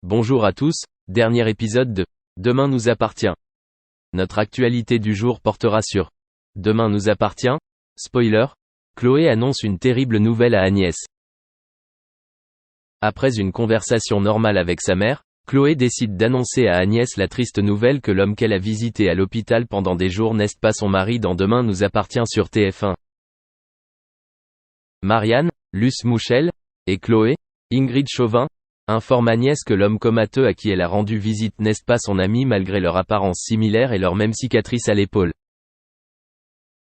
Bonjour à tous, dernier épisode de Demain nous appartient. Notre actualité du jour portera sur Demain nous appartient. Spoiler, Chloé annonce une terrible nouvelle à Agnès. Après une conversation normale avec sa mère, Chloé décide d'annoncer à Agnès la triste nouvelle que l'homme qu'elle a visité à l'hôpital pendant des jours n'est pas son mari dans Demain nous appartient sur TF1. Marianne, Luce Mouchel, et Chloé, Ingrid Chauvin, informent Agnès que l'homme comateux à qui elle a rendu visite n'est pas son ami malgré leur apparence similaire et leur même cicatrice à l'épaule.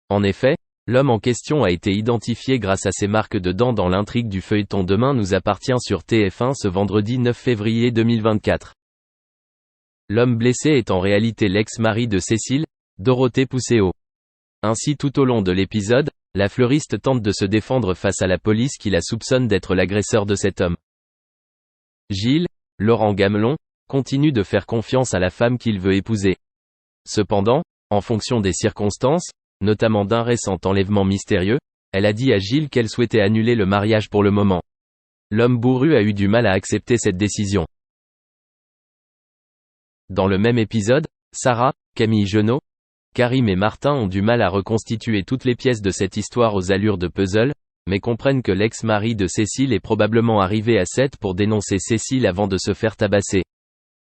En effet, l'homme en question a été identifié grâce à ses marques de dents dans l'intrigue du feuilleton Demain nous appartient sur TF1 ce vendredi 9 février 2024. L'homme blessé est en réalité l'ex-mari de Cécile, Dorothée Pousseau. Ainsi tout au long de l'épisode, la fleuriste tente de se défendre face à la police qui la soupçonne d'être l'agresseur de cet homme. Gilles, Laurent Gamelon, continue de faire confiance à la femme qu'il veut épouser. Cependant, en fonction des circonstances, notamment d'un récent enlèvement mystérieux, elle a dit à Gilles qu'elle souhaitait annuler le mariage pour le moment. L'homme bourru a eu du mal à accepter cette décision. Dans le même épisode, Sarah, Camille Genot, Karim et Martin ont du mal à reconstituer toutes les pièces de cette histoire aux allures de puzzle, mais comprennent que l'ex-mari de Cécile est probablement arrivé à 7 pour dénoncer Cécile avant de se faire tabasser.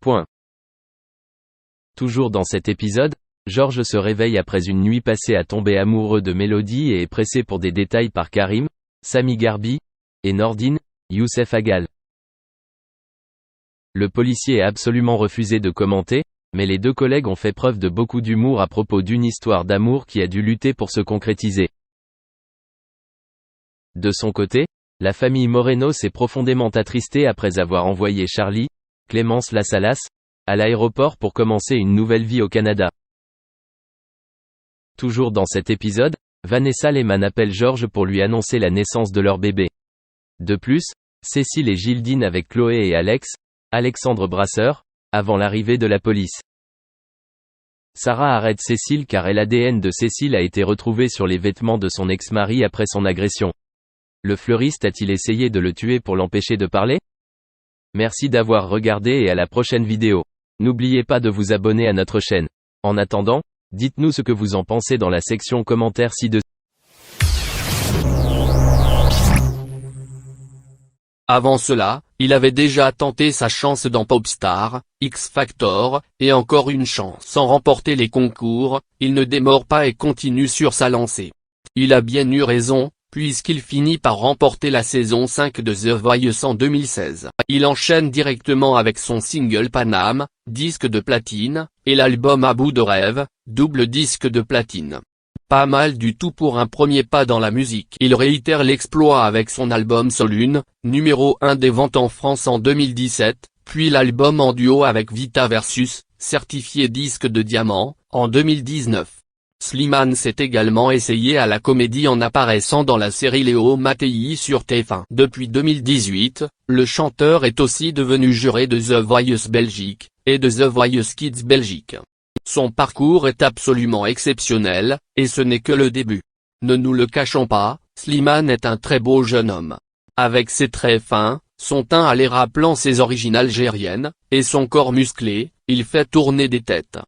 Point. Toujours dans cet épisode, Georges se réveille après une nuit passée à tomber amoureux de Mélodie et est pressé pour des détails par Karim, Sami Garbi, et Nordine, Youssef Agal. Le policier a absolument refusé de commenter, mais les deux collègues ont fait preuve de beaucoup d'humour à propos d'une histoire d'amour qui a dû lutter pour se concrétiser. De son côté, la famille Moreno s'est profondément attristée après avoir envoyé Charlie, Clémence Lassalas, à l'aéroport pour commencer une nouvelle vie au Canada. Toujours dans cet épisode, Vanessa Lehmann appelle Georges pour lui annoncer la naissance de leur bébé. De plus, Cécile et Gilles dînent avec Chloé et Alexandre Brasseur, avant l'arrivée de la police. Sarah arrête Cécile car l'ADN de Cécile a été retrouvé sur les vêtements de son ex-mari après son agression. Le fleuriste a-t-il essayé de le tuer pour l'empêcher de parler? Merci d'avoir regardé et à la prochaine vidéo. N'oubliez pas de vous abonner à notre chaîne. En attendant, dites-nous ce que vous en pensez dans la section commentaires ci-dessous. Avant cela, il avait déjà tenté sa chance dans Popstar, X Factor, et encore une chance sans remporter les concours, il ne démord pas et continue sur sa lancée. Il a bien eu raison, puisqu'il finit par remporter la saison 5 de The Voice en 2016. Il enchaîne directement avec son single Paname, disque de platine, et l'album À bout de rêve, double disque de platine. Pas mal du tout pour un premier pas dans la musique. Il réitère l'exploit avec son album Solune, numéro 1 des ventes en France en 2017, puis l'album en duo avec Vita Versus, certifié disque de diamant, en 2019. Slimane s'est également essayé à la comédie en apparaissant dans la série Léo Mattei sur TF1. Depuis 2018, le chanteur est aussi devenu juré de The Voice Belgique, et de The Voice Kids Belgique. Son parcours est absolument exceptionnel, et ce n'est que le début. Ne nous le cachons pas, Slimane est un très beau jeune homme. Avec ses traits fins, son teint à l'air rappelant ses origines algériennes, et son corps musclé, il fait tourner des têtes.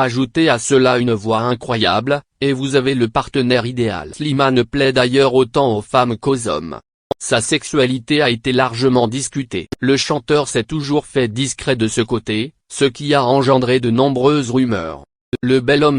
Ajoutez à cela une voix incroyable, et vous avez le partenaire idéal. Slimane plaît d'ailleurs autant aux femmes qu'aux hommes. Sa sexualité a été largement discutée. Le chanteur s'est toujours fait discret de ce côté, ce qui a engendré de nombreuses rumeurs. Le bel homme